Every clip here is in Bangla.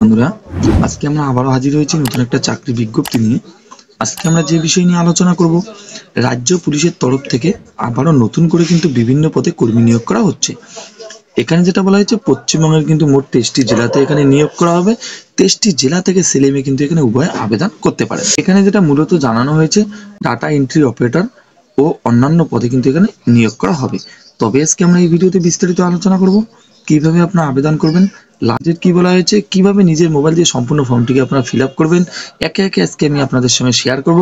বন্ধুরা, আজকে আমরা আবারও হাজির হয়েছি নতুন একটা চাকরি বিজ্ঞপ্তি নিয়ে। আজকে আমরা যে বিষয় নিয়ে আলোচনা করব, রাজ্য পুলিশের তরফ থেকে আবারও নতুন করে কিন্তু বিভিন্ন পদে কর্মী নিয়োগ করা হচ্ছে। এখানে যেটা বলা হয়েছে, পশ্চিমবঙ্গের কিন্তু মোট 23টি জেলাতে এখানে নিয়োগ করা হবে। 23টি জেলা থেকে ছেলে মেয়ে কিন্তু এখানে উভয় আবেদন করতে পারে। এখানে যেটা মূলত জানানো হয়েছে, ডাটা এন্ট্রি অপারেটর ও অন্যান্য পদে কিন্তু এখানে নিয়োগ করা হবে। তবে আজকে আমরা এই ভিডিওতে বিস্তারিত আলোচনা করব কিভাবে আপনারা আবেদন করবেন, লাস্টে কি বলা হয়েছে, কিভাবে নিজের মোবাইল দিয়ে সম্পূর্ণ ফর্মটিকে আপনারা ফিল আপ করবেন, একে একে আজকে আমি আপনাদের সঙ্গে শেয়ার করব।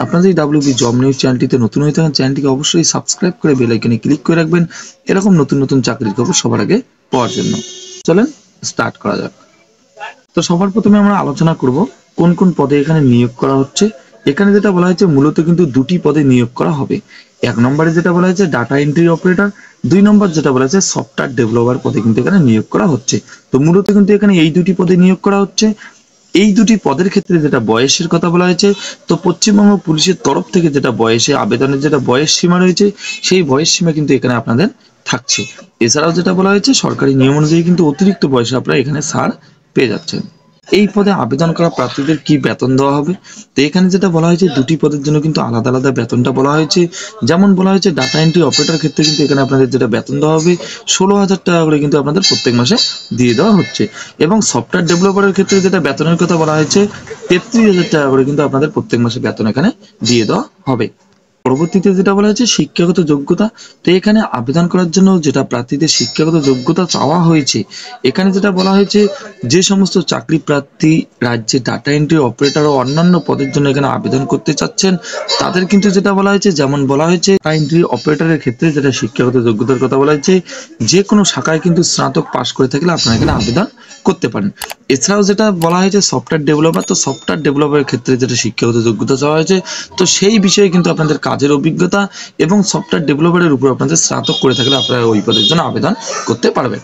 আপনাদের এই WB জব নিউজ চ্যানেলটিতে নতুন হয়ে থাকেন, চ্যানেলটিকে অবশ্যই সাবস্ক্রাইব করে বেল আইকনে ক্লিক করে রাখবেন এরকম নতুন নতুন চাকরির খবর সবার আগে পাওয়ার জন্য। চলেন স্টার্ট করা যাক। তো সবার প্রথমে আমরা আলোচনা করব কোন কোন পদে এখানে নিয়োগ করা হচ্ছে। এখানে যেটা বলা হয়েছে, মূলত কিন্তু দুটি পদে নিয়োগ করা হবে। এক নম্বরে যেটা বলা হয়েছে ডাটা এন্ট্রি অপারেটর, 2 নম্বর যেটা বলা হয়েছে সফটওয়্যার ডেভেলপার পদে কিন্তু এখানে নিয়োগ করা হচ্ছে। তো মূলত কিন্তু এখানে এই দুটি পদে নিয়োগ করা হচ্ছে। এই দুটি পদের ক্ষেত্রে যেটা বয়সের কথা বলা হয়েছে, তো পশ্চিমবঙ্গ পুলিশের তরফ থেকে যেটা বয়সে আবেদনের যেটা বয়স সীমা রয়েছে, সেই বয়স সীমা কিন্তু এখানে আপনাদের থাকছে। এছাড়াও যেটা বলা হয়েছে, সরকারি নিয়ম অনুযায়ী কিন্তু অতিরিক্ত বয়সে আপনারা এখানে ছাড় পেয়ে যাচ্ছেন। এই পদে আবেদন করা প্রার্থীদের কি বেতন দেওয়া হবে, তো এখানে যেটা বলা হয়েছে, দুটি পদের জন্য কিন্তু আলাদা আলাদা বেতনটা বলা হয়েছে। যেমন বলা হয়েছে ডাটা এন্ট্রি অপারেটর ক্ষেত্রে কিন্তু এখানে আপনাদের যেটা বেতন দেওয়া হবে 16,000 টাকা করে কিন্তু আপনাদের প্রত্যেক মাসে দিয়ে দেওয়া হচ্ছে। এবং সফটওয়্যার ডেভেলপারের ক্ষেত্রে যেটা বেতনের কথা বলা হয়েছে 33,000 টাকা করে কিন্তু আপনাদের প্রত্যেক মাসে বেতন এখানে দিয়ে দেওয়া হবে। পরবর্তীতে যেটা বলা হয়েছে শিক্ষাগত যোগ্যতা, তো এখানে আবেদন করার জন্য যেটা প্রার্থীদের শিক্ষাগত যোগ্যতা চাওয়া হয়েছে, এখানে যেটা বলা হয়েছে, যে সমস্ত চাকরি প্রার্থী রাজ্যে ডাটা এন্ট্রি অপারেটর ও অন্যান্য পদের জন্য এখানে আবেদন করতে চাচ্ছেন, তাদের কিন্তু যেটা বলা হয়েছে, যেমন বলা হয়েছে ডাটা এন্ট্রি অপারেটরের ক্ষেত্রে যেটা শিক্ষাগত যোগ্যতার কথা বলা হয়েছে, যে কোনো শাখায় কিন্তু স্নাতক পাশ করে থাকলে আপনারা এখানে আবেদন করতে পারেন। এছাড়াও যেটা বলা হয়েছে সফটওয়্যার ডেভেলপার, তো সফটওয়্যার ডেভেলপারের ক্ষেত্রে যেটা শিক্ষাগত যোগ্যতা চাওয়া হয়েছে, তো সেই বিষয়ে কিন্তু আপনাদের কাজের অভিজ্ঞতা এবং সফটওয়্যার ডেভেলপারের উপর আপনাদের স্নাতক করে থাকলে আপনারা ওই পদের জন্য আবেদন করতে পারবেন।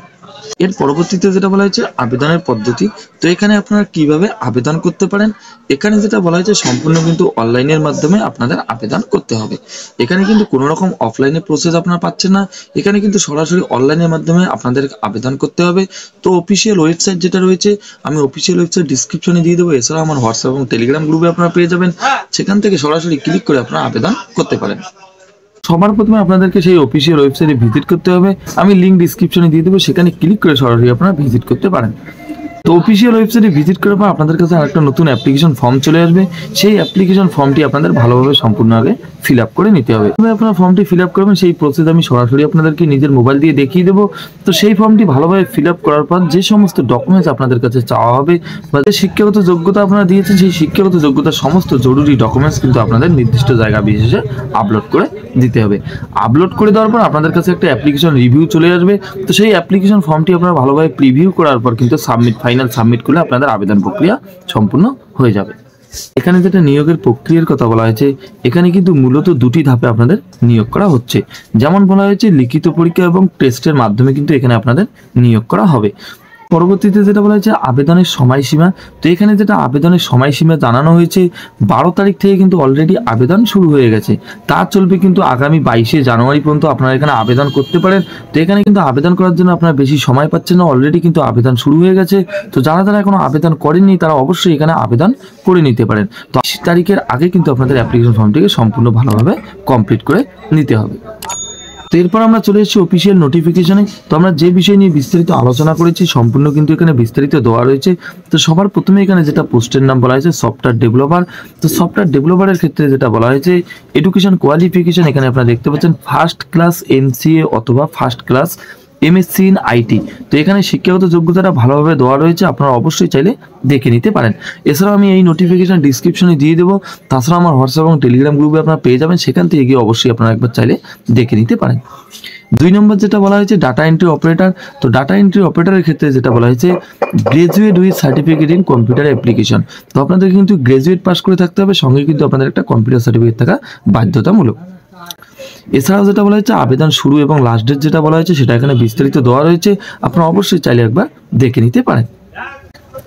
এর পরবর্তীতে যেটা বলা হয়েছে আবেদনের পদ্ধতি, তো এখানে আপনারা কিভাবে আবেদন করতে পারেন। এখানে যেটা বলা হয়েছে সম্পূর্ণ কিন্তু অনলাইনের মাধ্যমে আপনাদের আবেদন করতে হবে। এখানে কিন্তু কোনো রকম অফলাইনে প্রসেস আপনারা পাচ্ছেন না, এখানে কিন্তু সরাসরি অনলাইনের মাধ্যমে আপনাদের আবেদন করতে হবে। তো অফিসিয়াল ওয়েবসাইট যেটা রয়েছে, আমি অফিসিয়াল ওয়েবসাইট ডিসক্রিপশনে দিয়ে দেবো। এছাড়া আমার হোয়াটসঅ্যাপ এবং টেলিগ্রাম গ্রুপে আপনারা পেয়ে যাবেন, সেখান থেকে সরাসরি ক্লিক করে আপনারা আবেদন করতে পারেন। সবার প্রথমে আপনাদেরকে সেই অফিসিয়াল ওয়েবসাইটে ভিজিট করতে হবে, আমি লিঙ্ক ডিসক্রিপশনে দিয়ে দেবো, সেখানে ক্লিক করে সরাসরি আপনারা ভিজিট করতে পারেন। তো অফিসিয়াল ওয়েবসাইটে ভিজিট করার পর আপনাদের কাছে আরেকটা নতুন অ্যাপ্লিকেশন ফর্ম চলে আসবে। সেই অ্যাপ্লিকেশন ফর্মটি আপনাদের ভালোভাবে সম্পূর্ণ আগে ফিল আপ করে নিতে হবে। আপনারা ফর্মটি ফিল আপ করবেন, সেই প্রসেস আমি সরাসরি আপনাদেরকে নিজের মোবাইল দিয়ে দেখিয়ে দেবো। তো সেই ফর্মটি ভালোভাবে ফিল আপ করার পর যে সমস্ত ডকুমেন্টস আপনাদের কাছে চাওয়া হবে বা যে শিক্ষাগত যোগ্যতা আপনারা দিয়েছেন, সেই শিক্ষাগত যোগ্যতার সমস্ত জরুরি ডকুমেন্টস কিন্তু আপনাদের নির্দিষ্ট জায়গা বিশেষে আপলোড করে দিতে হবে। আপলোড করে দেওয়ার পর আপনাদের কাছে একটা অ্যাপ্লিকেশন রিভিউ চলে আসবে। তো সেই অ্যাপ্লিকেশন ফর্মটি আপনারা ভালোভাবে প্রিভিউ করার পর কিন্তু ফাইনাল সাবমিট করলে আপনাদের আবেদন প্রক্রিয়া সম্পূর্ণ হয়ে যাবে। এখানে যেটা নিয়োগের প্রক্রিয়ার কথা বলা হয়েছে, এখানে কিন্তু মূলত দুটি ধাপে আপনাদের নিয়োগ করা হচ্ছে। যেমন বলা হয়েছে লিখিত পরীক্ষা এবং টেস্টের মাধ্যমে কিন্তু এখানে আপনাদের নিয়োগ করা হবে। পরবর্তীতে যেটা বলা হয়েছে আবেদনের সময়সীমা, তো এখানে যেটা আবেদনের সময়সীমা জানানো হয়েছে 12 তারিখ থেকে কিন্তু অলরেডি আবেদন শুরু হয়ে গেছে। তা চলবে কিন্তু আগামী 22শে জানুয়ারি পর্যন্ত আপনারা এখানে আবেদন করতে পারেন। তো এখানে কিন্তু আবেদন করার জন্য আপনারা বেশি সময় পাচ্ছেন না, অলরেডি কিন্তু আবেদন শুরু হয়ে গেছে। তো যারা যারা এখনো আবেদন করেননি তারা অবশ্যই এখানে আবেদন করে নিতে পারেন। তো 20 তারিখের আগে কিন্তু আপনাদের অ্যাপ্লিকেশন ফর্মটিকে সম্পূর্ণ ভালোভাবে কমপ্লিট করে নিতে হবে। তো এরপর আমরা চলে এসেছি অফিসিয়াল নোটিফিকেশনে। তো আমরা যে বিষয় নিয়ে বিস্তারিত আলোচনা করেছি সম্পূর্ণ কিন্তু এখানে বিস্তারিত দেওয়া রয়েছে। তো সবার প্রথমে এখানে যেটা পোস্টের নাম বলা হয়েছে সফটওয়্যার ডেভেলপার, তো সফটওয়্যার ডেভেলপারের ক্ষেত্রে যেটা বলা হয়েছে এডুকেশন কোয়ালিফিকেশন, এখানে আপনারা দেখতে পাচ্ছেন ফার্স্ট ক্লাস MCA অথবা first class MSc in IT। তো এখানে শিক্ষাগত যোগ্যতাটা ভালোভাবে দেওয়া রয়েছে, আপনারা অবশ্যই চাইলে দেখে নিতে পারেন। এছাড়াও আমি এই নোটিফিকেশন ডিসক্রিপশনে দিয়ে দেবো। তাছাড়া আমার হোয়াটসঅ্যাপ এবং টেলিগ্রাম গ্রুপে আপনারা পেয়ে যাবেন, সেখান থেকে গিয়ে অবশ্যই আপনারা একবার চাইলে দেখে নিতে পারেন। 2 নম্বর যেটা বলা হয়েছে ডাটা এন্ট্রি অপারেটর, তো ডাটা এন্ট্রি অপারেটরের ক্ষেত্রে যেটা বলা হয়েছে graduate with certificate in computer application. তো আপনাদের কিন্তু গ্রাজুয়েট পাস করে থাকতে হবে, সঙ্গে কিন্তু আপনাদের একটা কম্পিউটার সার্টিফিকেট থাকা বাধ্যতামূলক। এছাড়াও যেটা বলা হয়েছে আবেদন শুরু এবং লাস্ট ডেট যেটা বলা হয়েছে সেটা এখানে বিস্তারিত দেওয়া রয়েছে, আপনারা অবশ্যই চাইলে একবার দেখে নিতে পারেন।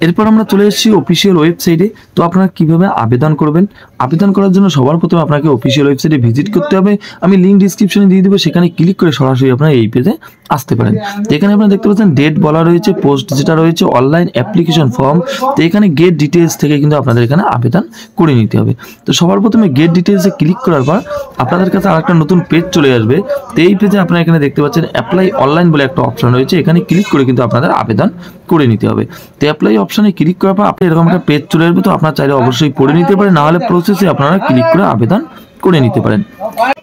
এরপর আমরা চলে এসেছি অফিসিয়াল ওয়েবসাইটে। তো আপনারা কিভাবে আবেদন করবেন, আবেদন করার জন্য সবার প্রথমে আপনাকে অফিসিয়াল ওয়েবসাইটে ভিজিট করতে হবে, আমি লিঙ্ক ডিসক্রিপশনে দিয়ে দেবো, সেখানে ক্লিক করে সরাসরি আপনারা এই পেজে আসতে পারেন। তো এখানে আপনারা দেখতে পাচ্ছেন ডেট বলা রয়েছে, পোস্ট যেটা রয়েছে, অনলাইন অ্যাপ্লিকেশন ফর্ম। তো এখানে গেট ডিটেলস থেকে কিন্তু আপনাদের এখানে আবেদন করে নিতে হবে। তো সবার প্রথমে গেট ডিটেলসে ক্লিক করার পর আপনাদের কাছে আরেকটা নতুন পেজ চলে আসবে। তো এই পেজে আপনারা এখানে দেখতে পাচ্ছেন অ্যাপ্লাই অনলাইন বলে একটা অপশন রয়েছে, এখানে ক্লিক করে কিন্তু আপনাদের আবেদন করে নিতে হবে। তো অ্যাপ্লাই অপশনে ক্লিক করার পর আপনি এরকম একটা পেজ চলে আসবে। তো আপনারা চাইলে অবশ্যই পড়ে নিতে পারেন, না হলে প্রসেসে আপনারা ক্লিক করে আবেদন করে নিতে পারেন।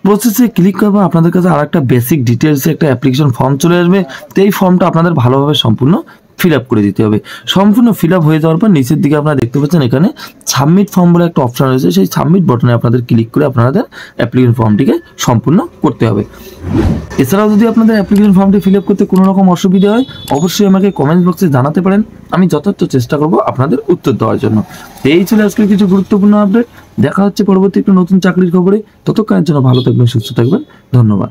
প্রসেসে ক্লিক করার পর আপনাদের কাছে আরেকটা বেসিক ডিটেলসে একটা অ্যাপ্লিকেশন ফর্ম চলে আসবে। তো এই ফর্মটা আপনাদের ভালোভাবে সম্পূর্ণ ফিল আপ করে দিতে হবে। সম্পূর্ণ ফিল আপ হয়ে যাওয়ার পর নিচের দিকে আপনারা দেখতে পাচ্ছেন এখানে সাবমিট ফর্ম বলে একটা অপশন রয়েছে, সেই সাবমিট বাটনে আপনাদের ক্লিক করে আপনাদের অ্যাপ্লিকেশন ফর্মটিকে সম্পূর্ণ করতে হবে। এছাড়াও যদি আপনাদের অ্যাপ্লিকেশন ফর্মটি ফিল আপ করতে কোনো রকম অসুবিধা হয় অবশ্যই আমাকে কমেন্ট বক্সে জানাতে পারেন, আমি যথার্থ চেষ্টা করব আপনাদের উত্তর দেওয়ার জন্য। এই ছিল আজকের কিছু গুরুত্বপূর্ণ আপডেট। দেখা হচ্ছে পরবর্তী একটা নতুন চাকরির খবরে। ততক্ষণের জন্য ভালো থাকবেন, সুস্থ থাকবেন। ধন্যবাদ।